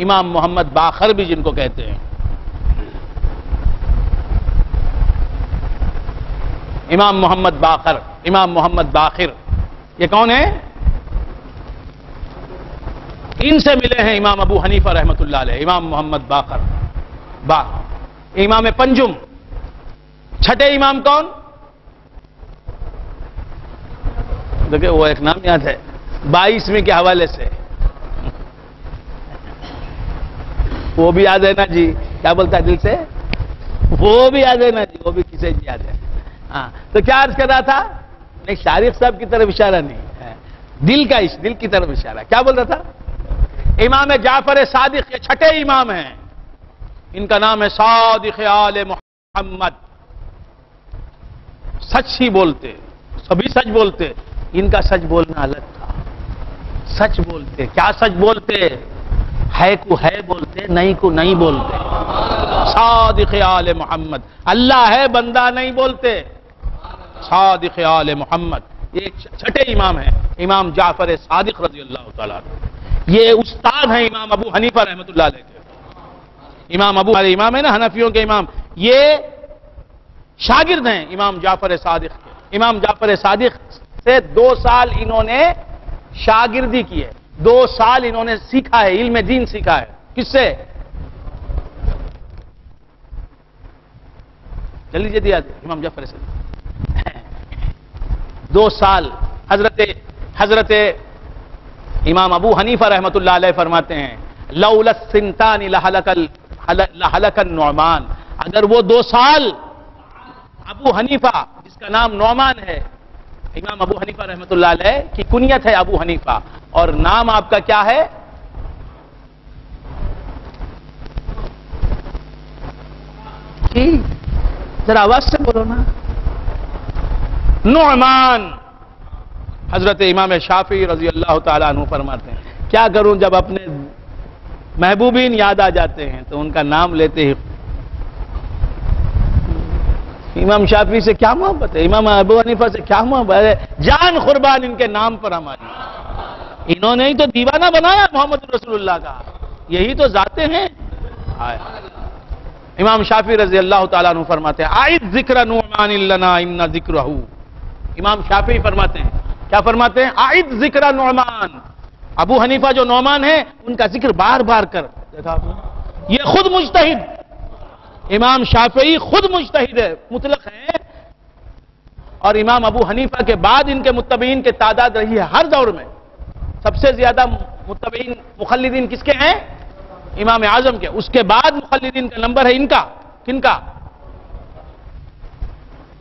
امام محمد باقر بھی جن کو کہتے ہیں. امام محمد باقر، امام محمد باقر، یہ کون ہے؟ ان سے ملے ہیں امام ابو حنیفہ رحمۃ اللہ علیہ. امام محمد باقر امام پنجم. چھٹے امام کون؟ دیکھیں وہ ایک نام یاد ہے 22ویں کے حوالے سے، وہ بھی یاد ہے نا جی؟ کیا بولتا ہے دل سے؟ وہ بھی یاد ہے نا جی؟ وہ بھی کسے یاد ہے؟ ہاں تو کیا عرض کر رہا تھا؟ نہیں، شارق صاحب کی طرف اشارہ نہیں ہے، دل کی طرف اشارہ. کیا بول رہا تھا؟ امام جعفر صادق یہ چھٹے امام ہیں. ان کا نام ہے صادق آل محمد. سچ ہی بولتے، سبھی سچ بولتے. ان کا سچ بولنا الگ تھا. سچ بولتے. کیا سچ بولتے؟ ہے کو ہے بولتے، نہیں کو نہیں بولتے. صادق آل محمد. اللہ ہے بندہ نہیں بولتے. صادق آل محمد. یہ چھٹے امام ہیں امام جعفر صادق رضی اللہ تعالیٰ عنہ. یہ استاد ہیں امام ابو حنیفہ رحمۃ اللہ علیہ کے. امام ابو علیہ امام ہے نا حنفیوں کے امام، یہ شاگرد ہیں امام جعفر صادق کے. امام جعفر صادق سے 2 سال انہوں نے شاگردی کی ہے. 2 سال انہوں نے سیکھا ہے، علم دین سیکھا ہے. کس سے؟ جلدی جلدی یاد ہے امام جعفر صادق. 2 سال. حضرت امام ابو حنیفہ رحمۃ اللہ علیہ فرماتے ہیں لولا السنتان لہلک النعمان. اگر وہ 2 سال ابو حنیفہ جس کا نام نعمان ہے، امام ابو حنیفہ رحمۃ اللہ علیہ کی کنیت ہے ابو حنیفہ، اور نام آپ کا کیا ہے؟ ذرا آواز سے بولو نا. نعمان. حضرت امام شافعی رضی اللہ تعالیٰ عنہ فرماتے ہیں کیا کروں جب اپنے محبوبین یاد آ جاتے ہیں تو ان کا نام لیتے ہی. امام شافعی سے کیا محبت ہے، امام ابو حنیفہ سے کیا محبت ہے، جان قربان ان کے نام پر ہماری. انہوں نے ہی تو دیوانہ بنایا محمد رسول اللہ کا. یہی تو ذاتیں ہیں. امام شافعی رضی اللہ تعالیٰ عنہ فرماتے ہیں اعد ذکر نعمان لنا ان ذکرہ. امام شافعی فرماتے ہیں، کیا فرماتے ہیں؟ اعد ذکر نعمان. ابو حنیفہ جو نعمان ہیں ان کا ذکر بار بار کر. دیکھا آپ نے؟ یہ خود مجتہد. امام شافعی خود مجتہد ہے، مطلق ہیں. اور امام ابو حنیفہ کے بعد ان کے متبعین کے تعداد رہی ہے ہر دور میں. سب سے زیادہ متبعین مخلدین کس کے ہیں؟ امام اعظم کے. اس کے بعد مخلدین کا نمبر ہے ان کا. کن کا؟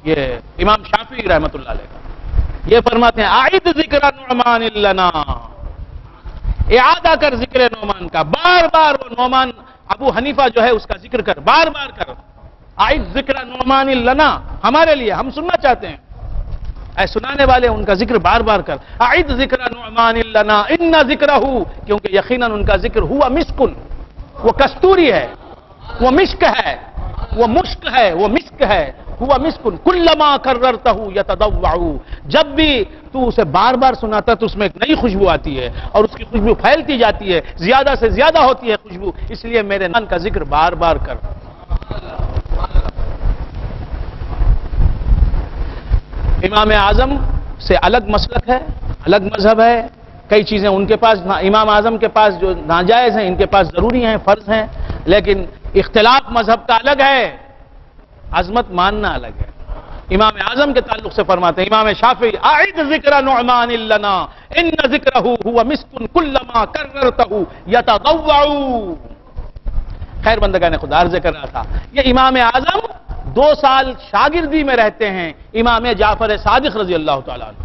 یہ امام شافعی رحمۃ اللہ علیہ کا. یہ فرماتے ہیں اعد ذکر نعمان لنا. اعادہ کر ذکر نعمان کا. بار بار وہ نعمان ابو حنیفہ جو ہے اس کا ذکر کر، بار بار کر. اعد ذکر نعمان لنا، ہمارے لیے، ہم سننا چاہتے ہیں. اے سنانے والے ان کا ذکر بار بار کر. اعد ذکر نعمان لنا ان ذکرہ، کیونکہ یقیناً ان کا ذکر ہوا مسکن، وہ کستوری ہے، وہ مشک ہے، وہ مشک ہے، وہ مسک ہے. ہوا مسکن کلما کررتہ یتضوع. جب بھی تو اسے بار بار سناتا تو اس میں ایک نئی خوشبو آتی ہے اور اس کی خوشبو پھیلتی جاتی ہے، زیادہ سے زیادہ ہوتی ہے خوشبو. اس لیے میرے نام کا ذکر بار بار کر. امام اعظم سے الگ مسلک ہے، الگ مذہب ہے. کئی چیزیں ان کے پاس، امام اعظم کے پاس جو ناجائز ہیں ان کے پاس ضروری ہیں، فرض ہیں. لیکن اختلاف مذہب کا الگ ہے، عظمت ماننا الگ ہے. امام اعظم کے تعلق سے فرماتے ہیں امام شافعی اعد ذکر نعمان لنا ان ذکرہ هو مسک کلما کررتہ یتضوع. خیر بندگان خدا عرض کر رہا تھا یہ امام اعظم 2 سال شاگردی میں رہتے ہیں امام جعفر صادق رضی اللہ تعالیٰ عنہ.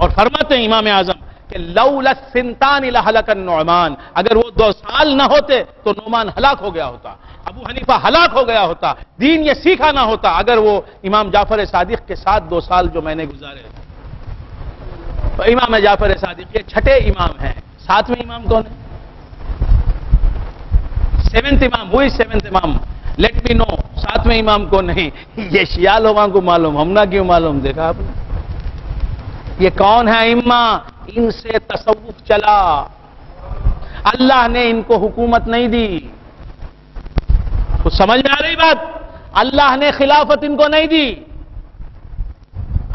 اور فرماتے ہیں امام اعظم کہ لولا السنتان لہلک النعمان. اگر وہ 2 سال نہ ہوتے تو نعمان ہلاک ہو گیا ہوتا، ابو حنیفہ ہلاک ہو گیا ہوتا، دین یہ سیکھا نہ ہوتا اگر وہ امام جعفر صادق کے ساتھ 2 سال جو میں نے گزارے. تو امام جعفر صادق یہ چھٹے امام ہیں. 7ویں امام کون ہے؟ 7th امام. ہوئی 7th امام. لیٹ می نو 7ویں امام کو نہیں. یہ شیعہ لوگوں کو معلوم، ہم نہ کیوں معلوم. دیکھا آپ نے یہ کون ہے ائمہ؟ ان سے تصوف چلا. اللہ نے ان کو حکومت نہیں دی. کچھ سمجھ میں آ رہی بات؟ اللہ نے خلافت ان کو نہیں دی.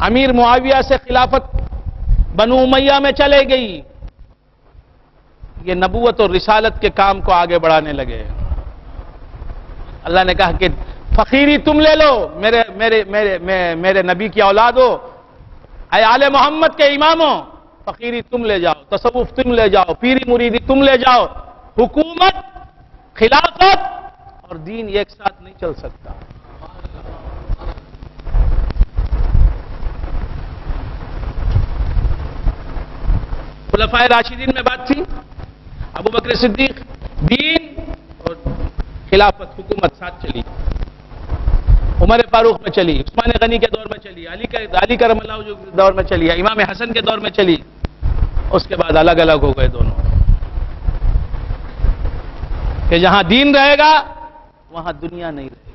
امیر معاویہ سے خلافت بنو امیہ میں چلے گئی. یہ نبوت اور رسالت کے کام کو آگے بڑھانے لگے. اللہ نے کہا کہ فقیری تم لے لو، میرے نبی کی اولاد ہو، اے آل محمد کے اماموں، فقیری تم لے جاؤ، تصوف تم لے جاؤ، پیری مریدی تم لے جاؤ. حکومت، خلافت اور دین ایک ساتھ نہیں چل سکتا. خلفائے راشدین میں بات تھی، ابو بکر صدیق، دین اور خلافت، حکومت ساتھ چلی. عمر فاروق میں چلی، عثمان غنی کے دور میں چلی، علی کرم اللہ وجہہ کے دور میں چلی، امام حسن کے دور میں چلی. اس کے بعد الگ الگ ہو گئے دونوں. کہ جہاں دین رہے گا وہاں دنیا نہیں رہے گی.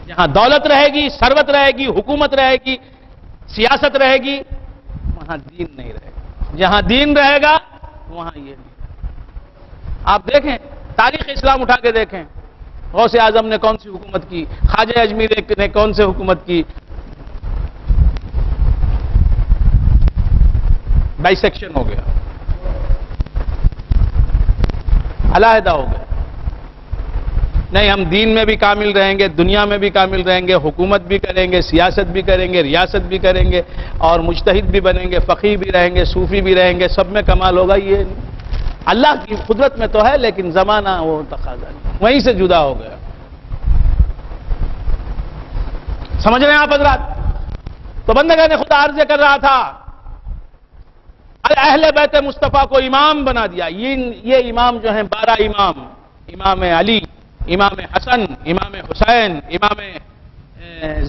جہاں دولت رہے گی، ثروت رہے گی، حکومت رہے گی، سیاست رہے گی، وہاں دین نہیں رہے گا. جہاں دین رہے گا وہاں یہ نہیں رہے گا. آپ دیکھیں تاریخ اسلام اٹھا کے دیکھیں، غوث اعظم نے کون سی حکومت کی، خواجہ اجمیر نے کون سے حکومت کی. بائی سیکشن ہو گیا، علیحدہ ہو گیا. نہیں، ہم دین میں بھی کامل رہیں گے، دنیا میں بھی کامل رہیں گے، حکومت بھی کریں گے، سیاست بھی کریں گے، ریاست بھی کریں گے، اور مجتہد بھی بنیں گے، فقیہ بھی رہیں گے، صوفی بھی رہیں گے، سب میں کمال ہوگا. یہ اللہ کی قدرت میں تو ہے، لیکن زمانہ وہ تقاضا نہیں، وہیں سے جدا ہو گیا. سمجھ رہے ہیں آپ حضرات؟ تو بندگان خدا عرض کر رہا تھا، اہل بیت مصطفیٰ کو امام بنا دیا. یہ امام جو ہیں 12 امام، امام علی، امام حسن، امام حسین، امام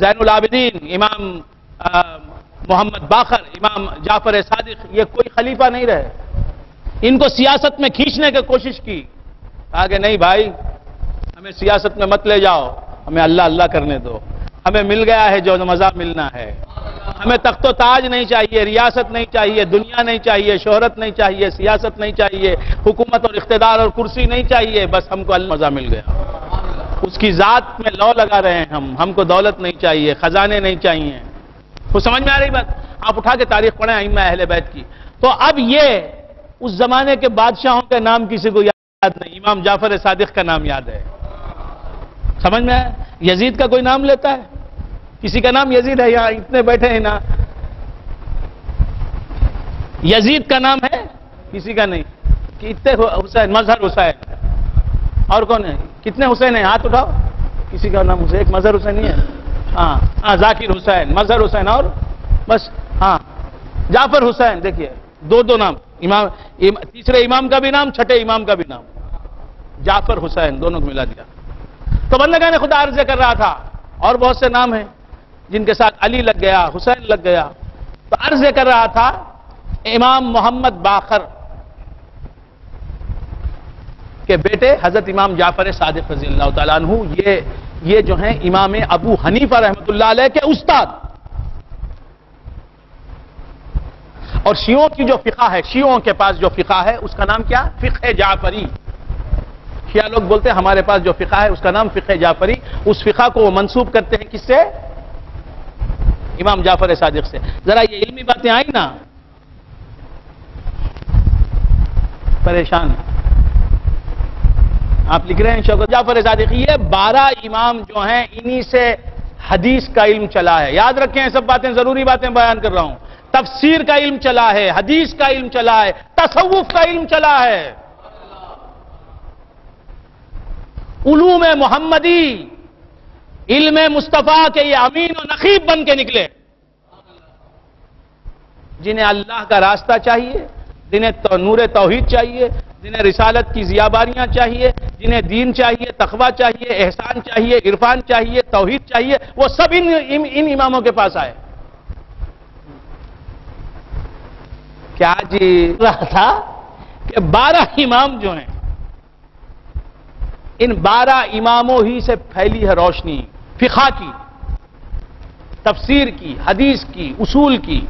زین العابدین، امام محمد باقر، امام جعفر صادق، یہ کوئی خلیفہ نہیں رہے. ان کو سیاست میں کھینچنے کی کوشش کی. کہا کہ نہیں بھائی، ہمیں سیاست میں مت لے جاؤ، ہمیں اللہ اللہ کرنے دو. ہمیں مل گیا ہے جو مزہ ملنا ہے. ہمیں تخت و تاج نہیں چاہیے، ریاست نہیں چاہیے، دنیا نہیں چاہیے، شہرت نہیں چاہیے، سیاست نہیں چاہیے، حکومت اور اقتدار اور کرسی نہیں چاہیے، بس ہم کو اللہ مزہ مل گیا. اس کی ذات میں لو لگا رہے ہیں ہم کو دولت نہیں چاہیے، خزانے نہیں چاہیے. وہ سمجھ میں آ رہی بات؟ آپ اٹھا کے تاریخ پڑھیں ائمہ اہل بیت کی. تو اب یہ اس زمانے کے بادشاہوں کے نام کسی کو یاد نہیں. امام جعفر صادق کا نام یاد ہے. سمجھ میں آیا؟ یزید کا کوئی نام لیتا ہے؟ کسی کا نام یزید ہے؟ یہاں اتنے بیٹھے ہیں نا، یزید کا نام ہے؟ کسی کا نہیں. کتنے حسین؟ مظہر حسین. اور کون ہے؟ کتنے حسین ہیں؟ ہاتھ اٹھاؤ. کسی کا نام حسین؟ ایک مظہر حسین نہیں ہے؟ ہاں ذاکر حسین، مظہر حسین، اور بس. ہاں جعفر حسین. دیکھیے دو نام، امام، تیسرے امام کا بھی نام، چھٹے امام کا بھی نام، جعفر حسین، دونوں کو ملا دیا. تو بندگان خدا عرض کر رہا تھا اور بہت سے نام ہیں جن کے ساتھ علی لگ گیا، حسین لگ گیا. تو عرض کر رہا تھا امام محمد باقر کے بیٹے حضرت امام جعفر صادق رضی اللہ تعالیٰ عنہ، یہ جو ہیں امام ابو حنیفہ رحمۃ اللہ علیہ کے استاد. اور شیعوں کی جو فقہ ہے، شیعوں کے پاس جو فقہ ہے اس کا نام کیا؟ فقہ جعفری. شیعہ لوگ بولتے ہیں ہمارے پاس جو فقہ ہے اس کا نام فقہ جعفری. اس فقہ کو وہ منسوب کرتے ہیں کس سے؟ امام جعفر صادق سے. ذرا یہ علمی باتیں آئیں نا، پریشان آپ لکھ رہے ہیں شوکت جعفر صادق. یہ 12 امام جو ہیں انہی سے حدیث کا علم چلا ہے. یاد رکھیں یہ سب باتیں ضروری باتیں بیان کر رہا ہوں. تفسیر کا علم چلا ہے، حدیث کا علم چلا ہے، تصوف کا علم چلا ہے، علوم محمدی، علم مصطفیٰ کے یہ امین و نقیب بن کے نکلے، جنہیں اللہ کا راستہ چاہیے، جنہیں نور توحید چاہیے، جنہیں رسالت کی ضیاباریاں چاہیے، جنہیں دین چاہیے، تقوی چاہیے، احسان چاہیے، عرفان چاہیے، توحید چاہیے، وہ سب ان اماموں کے پاس آئے. کیا جی رہا تھا کہ 12 امام جو ہیں، ان 12 اماموں ہی سے پھیلی ہے روشنی فقہ کی، تفسیر کی، حدیث کی، اصول کی،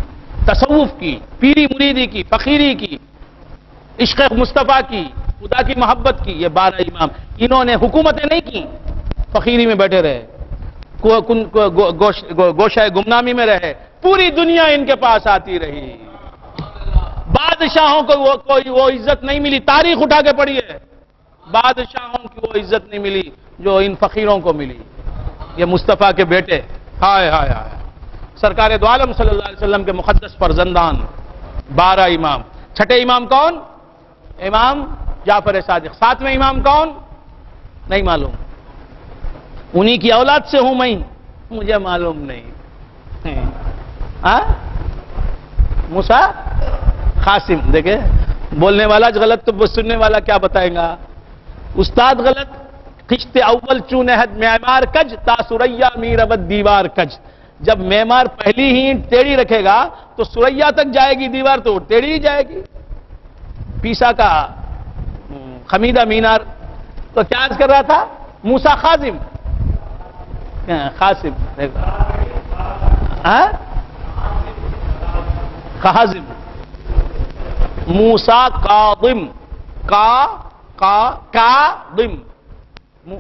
تصوف کی، پیری مریدی کی، فقیری کی. عشق مصطفیٰ کی، خدا کی محبت کی، یہ 12 امام انہوں نے حکومتیں نہیں کی، فقیری میں بیٹھے رہے، گوشہ گمنامی میں رہے، پوری دنیا ان کے پاس آتی رہی، بادشاہوں کو وہ عزت نہیں ملی، تاریخ اٹھا کے پڑھیے، بادشاہوں کی وہ عزت نہیں ملی جو ان فقیروں کو ملی، یہ مصطفیٰ کے بیٹے، ہائے ہائے ہائے، سرکار دو عالم صلی اللہ علیہ وسلم کے مقدس فرزندان 12 امام۔ چھٹے امام کون؟ امام جعفر صادق۔ 7ویں امام کون؟ نہیں معلوم، انہی کی اولاد سے ہوں میں، مجھے معلوم نہیں۔ موسیٰ قاسم، دیکھیں بولنے والا غلط تو سننے والا کیا بتائیں گا؟ استاد غلط، خشت اول چون عہد معمار کج تا سریا میربت دیوار کج، جب معمار پہلی ہی ٹیڑھی رکھے گا تو سریا تک جائے گی دیوار، تو ٹیڑھی ہی جائے گی۔ پیسا کا خمیدہ مینار تو کیا عرض کر رہا تھا؟ موسیٰ قاسم، قاسم قاسم، موسیٰ کاظم، کاظم،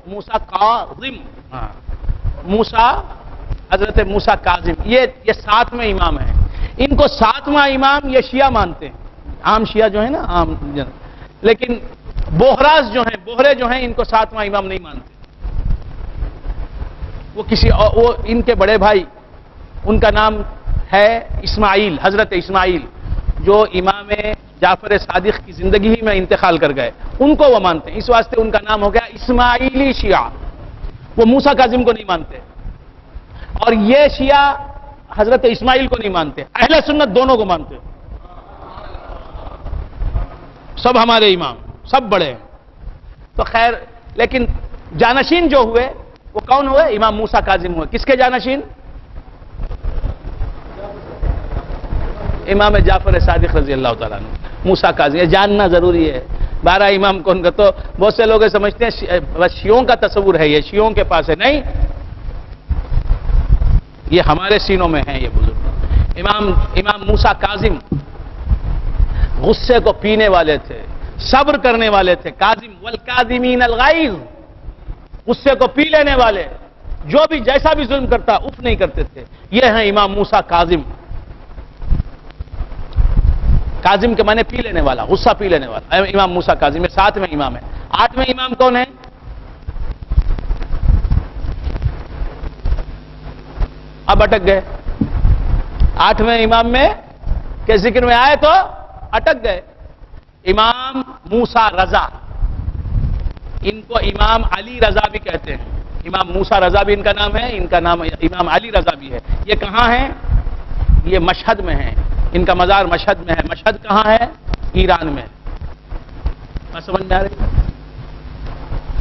موسیٰ کاظم، موسیٰ حضرت موسیٰ کاظم، یہ 7ویں امام ہیں۔ ان کو 7واں امام یہ شیعہ مانتے ہیں، عام شیعہ جو ہے نا، عام لیکن بوہراز جو ہیں، بوہرے جو ہیں، ان کو 7واں امام نہیں مانتے۔ وہ ان کے بڑے بھائی، ان کا نام ہے اسماعیل، حضرت اسماعیل، جو امام جعفر صادق کی زندگی ہی میں انتقال کر گئے، ان کو وہ مانتے ہیں، اس واسطے ان کا نام ہو گیا اسماعیلی شیعہ۔ وہ موسیٰ کاظم کو نہیں مانتے، اور یہ شیعہ حضرت اسماعیل کو نہیں مانتے، اہل سنت دونوں کو مانتے، سب ہمارے امام، سب بڑے ہیں۔ تو خیر، لیکن جانشین جو ہوئے وہ کون ہوئے؟ امام موسیٰ کاظم ہوئے۔ کس کے جانشین؟ امام جعفر صادق رضی اللہ تعالیٰ عنہ، موسیٰ کاظم۔ یہ جاننا ضروری ہے 12 امام کون کا، تو بہت سے لوگ سمجھتے ہیں بس شیعوں کا تصور ہے، یہ شیعوں کے پاس ہے، نہیں، یہ ہمارے سینوں میں ہیں یہ بزرگ۔ امام موسیٰ کاظم غصے کو پینے والے تھے، صبر کرنے والے تھے، کاظم والکاظمین الغیظ، غصے کو پی لینے والے، جو بھی جیسا بھی ظلم کرتا اف نہیں کرتے تھے، یہ ہیں امام موسیٰ کاظم۔ کاظم کے معنی پی لینے والا، غصہ پی لینے والا، امام موسیٰ کاظم۔ یہ 7ویں امام ہے۔ 8ویں امام کون ہے؟ اب اٹک گئے 8ویں امام میں کے ذکر میں آئے تو اٹک گئے۔ امام موسیٰ رضا، ان کو امام علی رضا بھی کہتے ہیں، امام موسیٰ رضا بھی ان کا نام ہے، ان کا نام امام علی رضا بھی ہے۔ یہ کہاں ہیں؟ یہ مشہد میں ہیں، ان کا مزار مشہد میں ہے۔ مشہد کہاں ہے؟ ایران میں۔ سمجھ میں آ رہی؟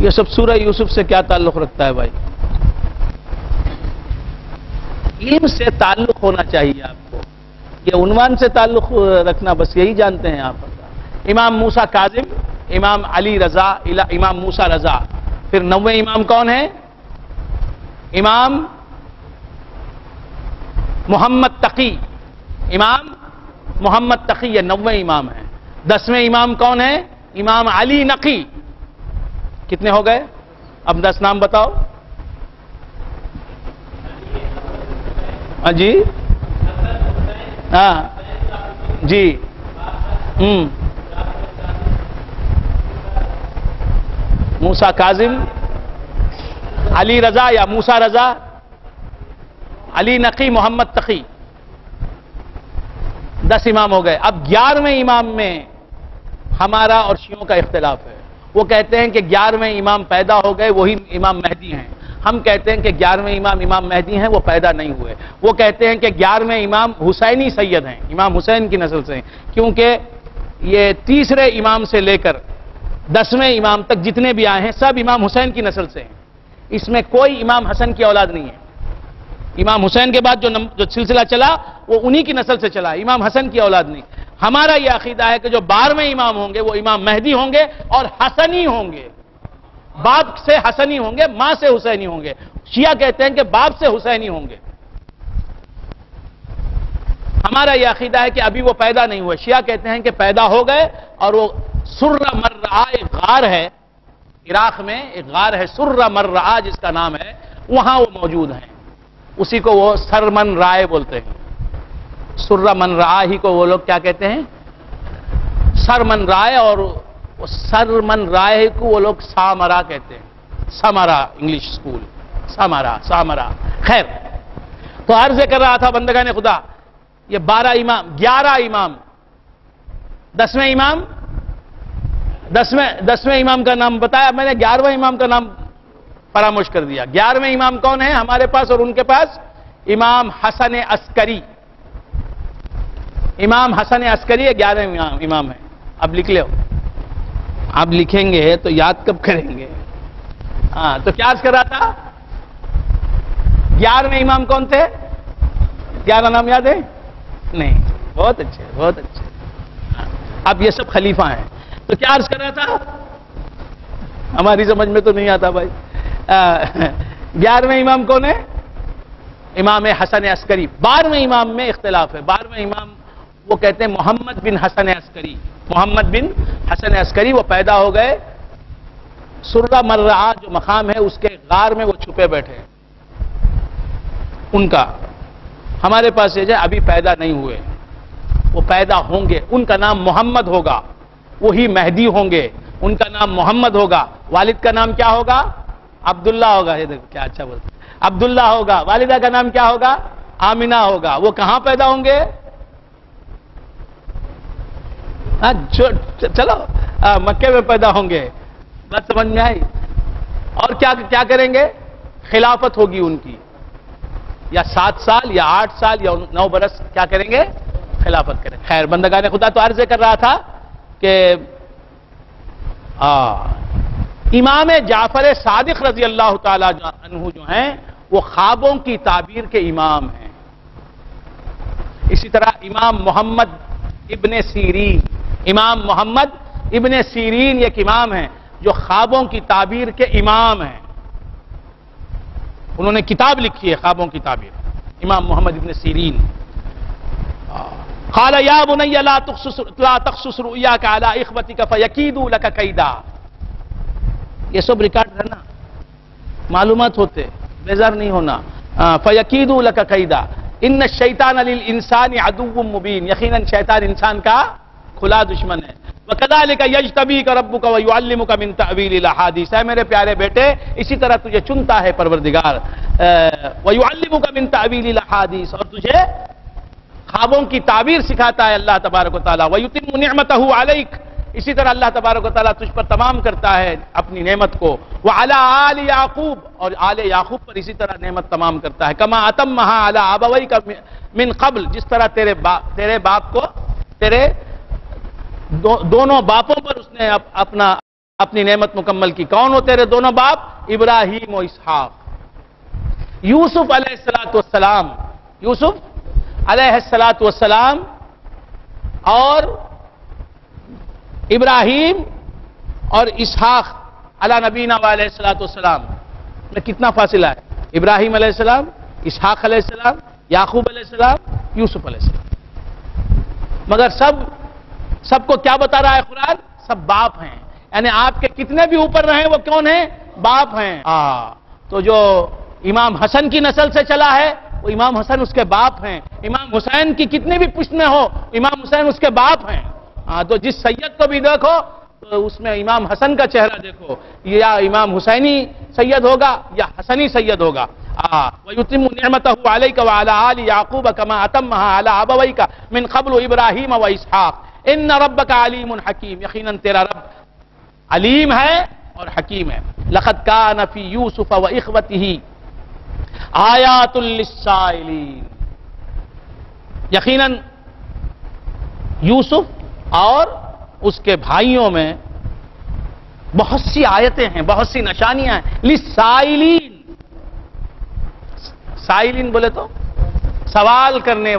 یہ سب سورہ یوسف سے کیا تعلق رکھتا ہے بھائی؟ علم سے تعلق ہونا چاہیے آپ کو، یہ عنوان سے تعلق رکھنا بس یہی جانتے ہیں آپ۔ امام موسیٰ کاظم، امام علی رضا، امام موسیٰ رضا۔ پھر 9ویں امام کون ہے؟ امام محمد تقی، امام محمد تقی، یہ 9ویں امام ہے۔ 10ویں امام کون ہے؟ امام علی نقی۔ کتنے ہو گئے؟ اب 10 نام بتاؤ۔ جی ہاں جی موسیٰ کاظم، علی رضا یا موسیٰ رضا، علی نقی، محمد تقی، 10 امام ہو گئے۔ اب 11ویں امام میں ہمارا اور شیعوں کا اختلاف ہے۔ وہ کہتے ہیں کہ 11ویں امام پیدا ہو گئے، وہی امام مہدی ہیں۔ ہم کہتے ہیں کہ 11ویں امام امام مہدی ہیں، وہ پیدا نہیں ہوئے۔ وہ کہتے ہیں کہ 11ویں امام حسینی سید ہیں، امام حسین کی نسل سے ہیں، کیونکہ یہ تیسرے امام سے لے کر 10ویں امام تک جتنے بھی آئے ہیں سب امام حسین کی نسل سے ہیں، اس میں کوئی امام حسن کی اولاد نہیں ہے۔ امام حسین کے بعد جو سلسلہ چلا وہ انہی کی نسل سے چلا، امام حسن کی اولاد نہیں۔ ہمارا یہ عقیدہ ہے کہ جو 12ویں امام ہوں گے وہ امام مہدی ہوں گے اور حسنی ہوں گے، باپ سے حسنی ہوں گے، ماں سے حسینی ہوں گے۔ شیعہ کہتے ہیں کہ باپ سے حسینی ہوں گے۔ ہم ہمارا یہ عقیدہ ہے کہ ابھی وہ پیدا نہیں ہوئے. شیعہ کہتے ہیں کہ پیدا ہو گئے اور وہ سر مرعا ایک غار ہے عراق میں، ایک غار ہے سر مرعا جس کا نام ہے، وہاں وہ موجود ہیں. اسی کو وہ سرمن رائے بولتے ہیں. سر من رعا ہی کو وہ لوگ کیا کہتے ہیں؟ سرمن رائے. اور سرمن رائے کو وہ لوگ سامرا کہتے ہیں. Samarra English school, Samarra. خیر، تو عرض کر رہا تھا بندگان خدا، یہ 12 امام، 11 امام، 10ویں امام، 10ویں امام کا نام بتایا میں نے، 11ویں امام کا نام فراموش کر دیا. 11ویں امام کون ہیں ہمارے پاس اور ان کے پاس؟ امام حسن عسکری. امام حسن عسکری 11ویں امام ہے. اب لکھ لو، آپ لکھیں گے تو یاد کب کریں گے؟ ہاں، تو کیا عرض کر رہا تھا؟ 11ویں امام کون تھے؟ 11 نام یاد ہے؟ نہیں. بہت اچھے، بہت اچھے. اب یہ سب خلیفہ ہیں. تو کیا عرض کر رہا تھا؟ ہماری سمجھ میں تو نہیں آتا بھائی. 11ویں امام کون ہے؟ امام حسن عسکری. 12ویں امام میں اختلاف ہے. 12ویں امام وہ کہتے ہیں محمد بن حسن عسکری. محمد بن حسن عسکری وہ پیدا ہو گئے سرہ مرعا جو مقام ہے اس کے غار میں وہ چھپے بیٹھے. ان کا ہمارے پاس یہ ہے ابھی پیدا نہیں ہوئے، وہ پیدا ہوں گے. ان کا نام محمد ہوگا، وہی مہدی ہوں گے. ان کا نام محمد ہوگا. والد کا نام کیا ہوگا؟ عبداللہ ہوگا. یہ دیکھو کیا اچھا بولتے، عبداللہ ہوگا. والدہ کا نام کیا ہوگا؟ آمنہ ہوگا. وہ کہاں پیدا ہوں گے؟ چلو مکے میں پیدا ہوں گے. بات سمجھ میں آئی؟ اور کیا کریں گے؟ خلافت ہوگی ان کی، یا 7 سال یا 8 سال یا 9 برس کیا کریں گے؟ خلافت کریں. خیر بندگان خدا، تو عرض کر رہا تھا کہ امام جعفر صادق رضی اللہ تعالی عنہ جو ہیں وہ خوابوں کی تعبیر کے امام ہیں. اسی طرح امام محمد ابن سیرین، امام محمد ابن سیرین ایک امام ہیں جو خوابوں کی تعبیر کے امام ہیں. انہوں نے کتاب لکھی ہے خوابوں کی تعبیر. امام محمد ابن سیرین. قال یا بنی لا تقصص رؤیاک علی اخوتک فیکیدوا لک کیدا. یہ سب ریکارڈ کرنا، معلومات ہوتے، بیزار نہیں ہونا. فیکیدوا لک کیدا ان الشیطان للانسان عدو مبین. یقیناً شیطان انسان کا کھلا دشمن ہے. وَكَذَلِكَ يَجْتَبِيكَ رَبُّكَ وَيُعَلِّمُكَ مِن تَأْوِيلِ الْأَحَادِيثِ. اے میرے پیارے بیٹے، اسی طرح تجھے چنتا ہے پروردگار. وَيُعَلِّمُكَ مِن تَأْوِيلِ الْأَحَادِيثِ، اور تجھے خوابوں کی تعبیر سکھاتا ہے اللہ تبارک و تعالیٰ. وَيُتِمُّ نِعْمَتَهُ عَلَيْكَ، اسی طرح اللہ تبارک و تعالیٰ تجھ پر تمام کرتا ہے اپنی نعمت کو. وَعَلَىٰ آلِ يَعْقُوبَ، اور آل یعقوب پر اسی طرح نعمت تمام کرتا ہے. كَمَا أَتَمَّهَا عَلَىٰ أَبَوَيْكَ مِن قَبْلِ، جس طرح تیرے باپ کو، تیرے دونوں باپوں پر اس نے اپنی نعمت مکمل کی. کون ہو تیرے دونوں باپ؟ ابراہیم و اسحاق. یوسف علیہ السلام، یوسف علیہ السلام اور ابراہیم اور اسحاق علی نبینا علیہ السلام میں کتنا فاصلہ ہے؟ ابراہیم علیہ السلام، اسحاق علیہ السلام، یعقوب علیہ السلام، یوسف علیہ السلام. مگر سب کو کیا بتا رہا ہے قرآن؟ سب باپ ہیں. یعنی آپ کے کتنے بھی اوپر رہیں وہ کون ہیں؟ باپ ہیں. تو جو امام حسن کی نسل سے چلا ہے وہ امام حسن اس کے باپ ہیں. امام حسین کی کتنی بھی پشت میں ہو امام حسین اس کے باپ ہیں. تو جس سید کو بھی دیکھو تو اس میں امام حسن کا چہرہ دیکھو، یا امام حسینی سید ہوگا یا حسنی سید ہوگا. وَيُتِمُّ نِعْمَتَهُ عَلَيْكَ وَعَلَىٰ آلِ يَعْقُوبَ كَمَا أَتَمَّهَا عَلَىٰ أَبَوَيْكَ مِن قَبْلُ إِبْرَاهِيمَ وَإِسْحَاقَ ان ربک علیم حکیم. یقیناً تیرا رب علیم ہے اور حکیم ہے. لقد کان فی یوسف واخوته آیات للسائلین. یقیناً یوسف اور اس کے بھائیوں میں بہت سی آیتیں ہیں، بہت سی نشانیاں ہیں. للسائلین، سائلین بولے تو سوال کرنے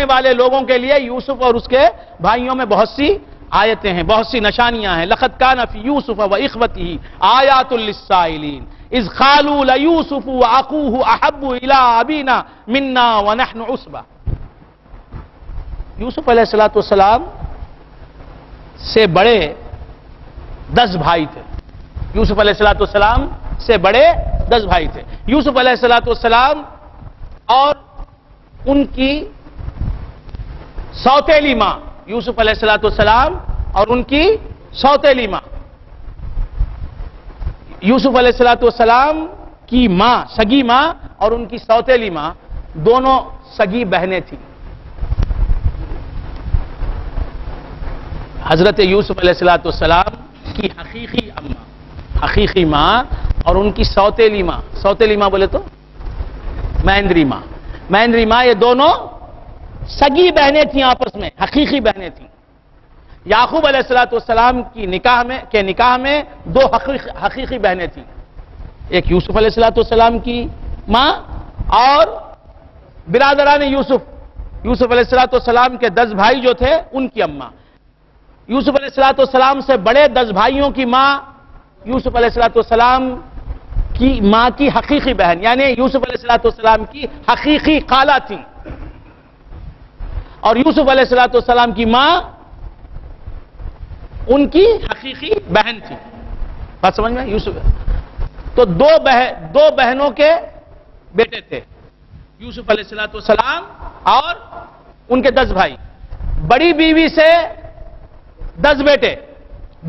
والے لوگوں کے لیے یوسف اور اس کے بھائیوں میں بہت سی آیتیں ہیں، بہت سی نشانیاں ہیں. لقد کان فی یوسف واخوته آیات للسائلین اذ قالوا لیوسف واخوه احب الی ابینا منا ونحن عصبہ. یوسف علیہ السلام سے بڑے 10 بھائی تھے. یوسف علیہ السلام سے بڑے 10 بھائی تھے. یوسف علیہ السلام اور ان کی سوتیلی ماں، یوسف علیہ السلام اور ان کی سوتیلی ماں، یوسف علیہ السلام کی ماں، سگی ماں اور ان کی سوتیلی ماں دونوں سگی بہنیں تھیں. حضرت یوسف علیہ السلام کی حقیقی اماں، حقیقی ماں اور ان کی سوتیلی ماں، سوتیلی ماں بولے تو مہندری ماں، مہندری ماں، یہ دونوں سگی بہنیں تھیں، آپس میں حقیقی بہنیں تھیں. یعقوب علیہ السلام کی نکاح میں 2 حقیقی بہنیں تھیں، ایک یوسف علیہ السلام کی ماں اور برادران یوسف علیہ السلام کے 10 بھائی جو تھے ان کی اماں. یوسف علیہ السلام سے بڑے 10 بھائیوں کی ماں یوسف علیہ السلام کی ماں کی حقیقی بہن، یعنی یوسف علیہ السلام کی حقیقی خالہ تھی، اور یوسف علیہ السلام کی ماں ان کی حقیقی بہن تھی. بات سمجھ میں؟ یوسف تو 2 بہنوں کے بیٹے تھے، یوسف علیہ السلام اور ان کے 10 بھائی. بڑی بیوی سے 10 بیٹے،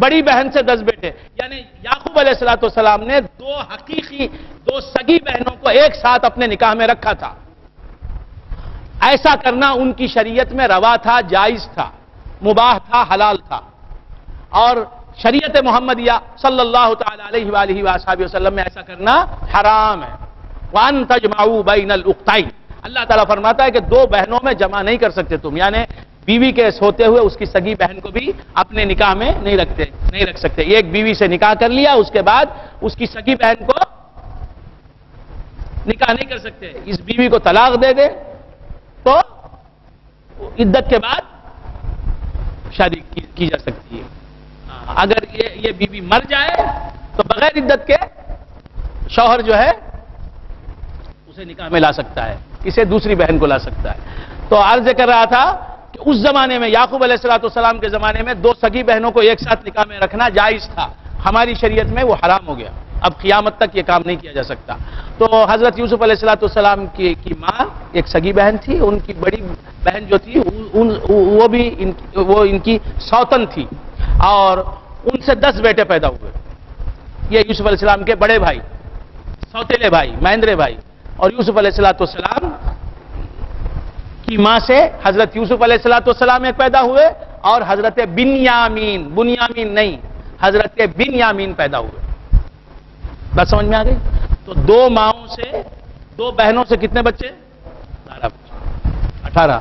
بڑی بہن سے 10 بیٹے، یعنی یعقوب علیہ السلام نے 2 سگی بہنوں کو ایک ساتھ اپنے نکاح میں رکھا تھا. ایسا کرنا ان کی شریعت میں روا تھا، جائز تھا، مباح تھا، حلال تھا. اور شریعت محمدیہ صلی اللہ تعالی علیہ وآلہ وآصحابہ وسلم میں ایسا کرنا حرام ہے. وَأَن تَجْمَعُوا بَيْنَ الْأُخْتَيْنِ، اللہ تعالیٰ فرماتا ہے کہ 2 بہنوں میں جمع نہیں کر سکتے تم، یعنی بیوی کے ہوتے ہوئے اس کی سگی بہن کو بھی اپنے نکاح میں نہیں رکھ سکتے. ایک بیوی سے نکاح کر لیا، اس کے بعد اس کی سگی بہن کو نکاح نہیں کر سکتے. اس بیوی کو طلاق دے دے تو عدت کے بعد شادی کی جا سکتی ہے. اگر یہ بیوی مر جائے تو بغیر عدت کے شوہر جو ہے اسے نکاح میں لا سکتا ہے، اسے دوسری بہن کو لا سکتا ہے. تو عرض کر رہا تھا کہ اس زمانے میں، یعقوب علیہ السلام کے زمانے میں 2 سگی بہنوں کو ایک ساتھ نکاح میں رکھنا جائز تھا. ہماری شریعت میں وہ حرام ہو گیا، اب قیامت تک یہ کام نہیں کیا جا سکتا. تو حضرت یوسف علیہ السلام کی ماں ایک سگی بہن تھی، ان کی بڑی بہن جو تھی وہ ان کی سوتن تھی، اور ان سے 10 بیٹے پیدا ہوئے. یہ یوسف علیہ السلام کے بڑے بھائی، سوتیلے بھائی، مہندرے بھائی. اور یوسف علیہ السلام کی ماں سے حضرت یوسف علیہ السلام ایک پیدا ہوئے، اور حضرت بنیامین نہیں، حضرت بنیامین پیدا ہوئے. بات سمجھ میں آ گئی؟ تو 2 ماؤں سے، 2 بہنوں سے کتنے بچے؟ 18 بچے، 18.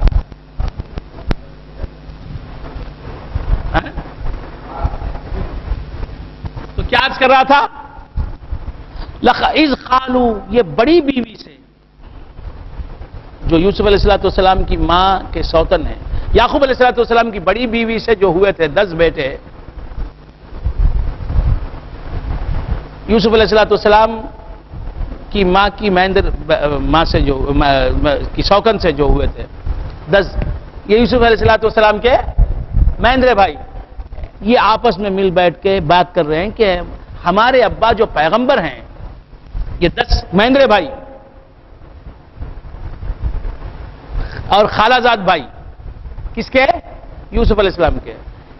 تو کیا عرض کر رہا تھا؟ اذ قالوا، یہ بڑی بیوی سے جو یوسف علیہ السلام کی ماں کے سوتن ہیں، یعقوب علیہ السلام کی بڑی بیوی سے جو ہوئے تھے 10 بیٹے، یوسف علیہ السلام کی ماں کی ماں سے جو کی سوکن سے جو ہوئے تھے 10، یہ یوسف علیہ السلام کے مہندرے بھائی، یہ آپس میں مل بیٹھ کے بات کر رہے ہیں کہ ہمارے ابا جو پیغمبر ہیں، یہ 10 مہندرے بھائی اور خالہ زاد بھائی، کس کے؟ یوسف علیہ السلام کے.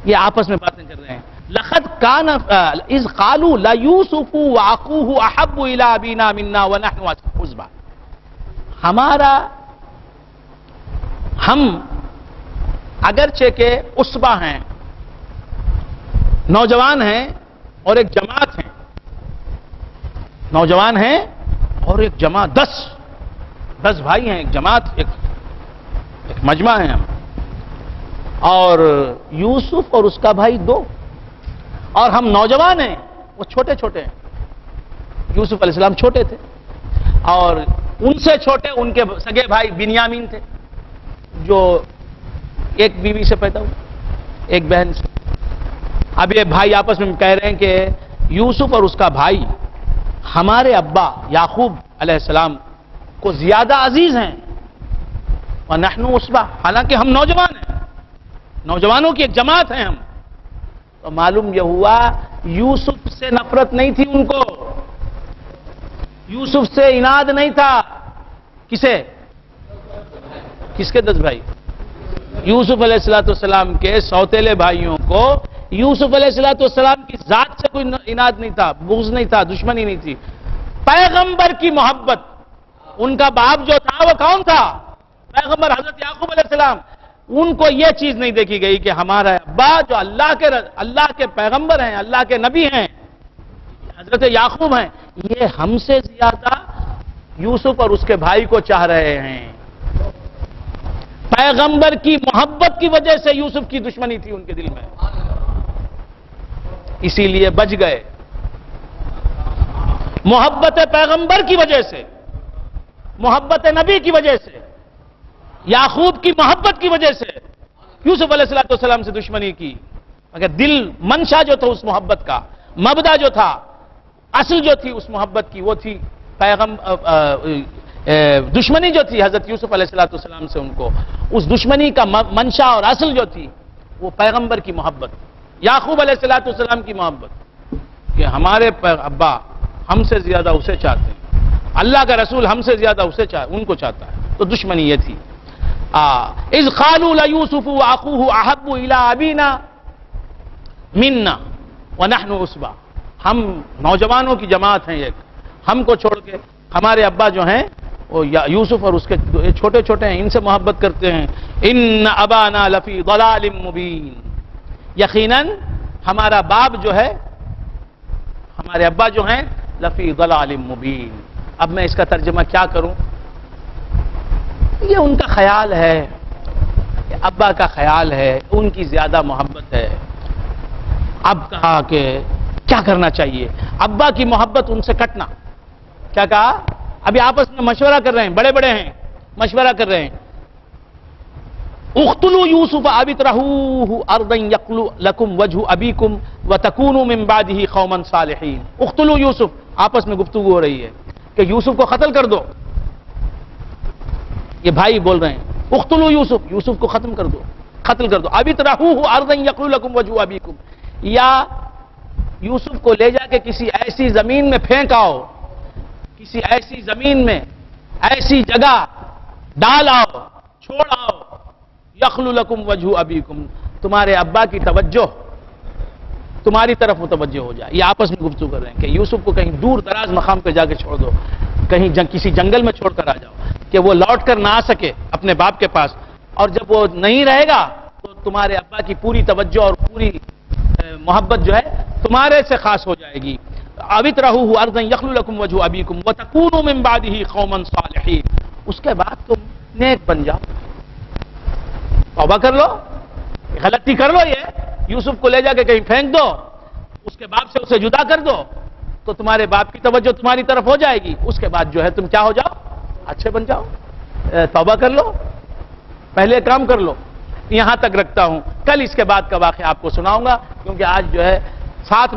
یہ آپس میں باتیں کر رہے ہیں. لقد كان اذ قالوا لا يوسف واخوه احب الى ابينا منا ونحن عصبة، ہم اگرچہ کہ عصبہ ہیں، نوجوان ہیں اور ایک جماعت ہیں، نوجوان ہیں اور ایک جماعت، 10 بھائی ہیں، ایک جماعت، ایک مجمع ہے ہم. اور یوسف اور اس کا بھائی 2، اور ہم نوجوان ہیں، وہ چھوٹے ہیں. یوسف علیہ السلام چھوٹے تھے، اور ان سے چھوٹے ان کے سگے بھائی بنیامین تھے، جو ایک بیوی سے پیدا ہوئے، ایک بہن سے. اب یہ بھائی آپس میں کہہ رہے ہیں کہ یوسف اور اس کا بھائی ہمارے ابا یعقوب علیہ السلام کو زیادہ عزیز ہیں، وَنَحْنُ عُصْبَةٌ، حالانکہ ہم نوجوان ہیں. نوجوانوں کی ایک جماعت ہیں ہم. تو معلوم یہ ہوا یوسف سے نفرت نہیں تھی ان کو, یوسف سے عناد نہیں تھا. کس کے 10 بھائی؟ یوسف علیہ السلام کے سوتیلے بھائیوں کو یوسف علیہ السلام کی ذات سے کوئی عناد نہیں تھا, بغض نہیں تھا, دشمنی نہیں تھی. پیغمبر کی محبت. ان کا باپ جو تھا وہ کون تھا؟ پیغمبر حضرت یعقوب علیہ السلام. ان کو یہ چیز نہیں دیکھی گئی کہ ہمارا ابا جو اللہ کے پیغمبر ہیں, اللہ کے نبی ہیں, حضرت یعقوب ہیں, یہ ہم سے زیادہ یوسف اور اس کے بھائی کو چاہ رہے ہیں. پیغمبر کی محبت کی وجہ سے یوسف کی دشمنی تھی ان کے دل میں, اسی لیے بچ گئے. محبت پیغمبر کی وجہ سے, محبت نبی کی وجہ سے, یعقوب کی محبت کی وجہ سے یوسف علیہ السلام سے دشمنی کی. مگر دل منشا جو تھا اس محبت کا, مبدا جو تھا, اصل جو تھی اس محبت کی, وہ تھی دشمنی جو تھی حضرت یوسف علیہ السلام سے. ان کو اس دشمنی کا منشا اور اصل جو تھی وہ پیغمبر کی محبت, یعقوب علیہ السلام کی محبت, کہ ہمارے ابا ہم سے زیادہ اسے چاہتے ہیں, اللہ کا رسول ہم سے زیادہ ان کو چاہتا ہے. تو دشمنی یہ تھی. اذ قالوا ليوسف واخوه احب الى ابينا منا ونحن عصبہ. ہم نوجوانوں کی جماعت ہیں ایک, ہم کو چھوڑ کے ہمارے ابا جو ہیں وہ یوسف اور اس کے چھوٹے چھوٹے ہیں, ان سے محبت کرتے ہیں. ان ابانا لفی ضلال مبین. یقیناً ہمارا باپ جو ہے, ہمارے ابا جو ہیں لفی ضلال مبین. اب میں اس کا ترجمہ کیا کروں؟ یہ ان کا خیال ہے, ابا کا خیال ہے, ان کی زیادہ محبت ہے. اب کہا کہ کیا کرنا چاہیے؟ ابا کی محبت ان سے کٹنا. کیا کہا؟ ابھی آپس میں مشورہ کر رہے ہیں, بڑے بڑے ہیں, مشورہ کر رہے ہیں. اقتلوا یوسف او اطرحوه ارضا یخل لکم وجہ ابیکم وتکونوا من بعدہ قوما صالحین. اقتلوا یوسف, آپس میں گفتگو ہو رہی ہے کہ یوسف کو قتل کر دو. یہ بھائی بول رہے ہیں اقتلوا یوسف, یوسف کو ختم کر دو, قتل کر دو. اب اطرحوه ارضا یخل لکم وجہ ابیکم, یا یوسف کو لے جا کے کسی ایسی زمین میں پھینک آؤ, کسی ایسی زمین میں, ایسی جگہ ڈال آؤ, چھوڑ آؤ. یخل لکم وجہ ابیکم, تمہارے ابا کی توجہ تمہاری طرف متوجہ ہو جائے. یہ آپس میں گفتگو کر رہے ہیں کہ یوسف کو کہیں دور دراز مقام پہ جا کے چھوڑ دو, کہیں کسی جنگل میں چھوڑ کر آ جاؤ کہ وہ لوٹ کر نہ آ سکے اپنے باپ کے پاس. اور جب وہ نہیں رہے گا تو تمہارے ابا کی پوری توجہ اور پوری محبت جو ہے تمہارے سے خاص ہو جائے گی. اب اطرحوه ارضا یخل لکم وجہ ابیکم وتکونوا من بعدہ قوما صالحین. اس کے بعد تم نیک بن جاؤ, توبہ کر لو, غلطی کر لو, یہ یوسف کو لے جا کے کہیں پھینک دو, اس کے باپ سے اسے جدا کر دو, تو تمہارے باپ کی توجہ تمہاری طرف ہو جائے گی. اس کے بعد جو ہے تم کیا ہو جاؤ, اچھے بن جاؤ. توبہ کر لو, پہلے کام کر لو. یہاں تک رکھتا ہوں, کل اس کے بعد کا واقعہ آپ کو سناؤں گا, کیونکہ آج جو ہے ساتھ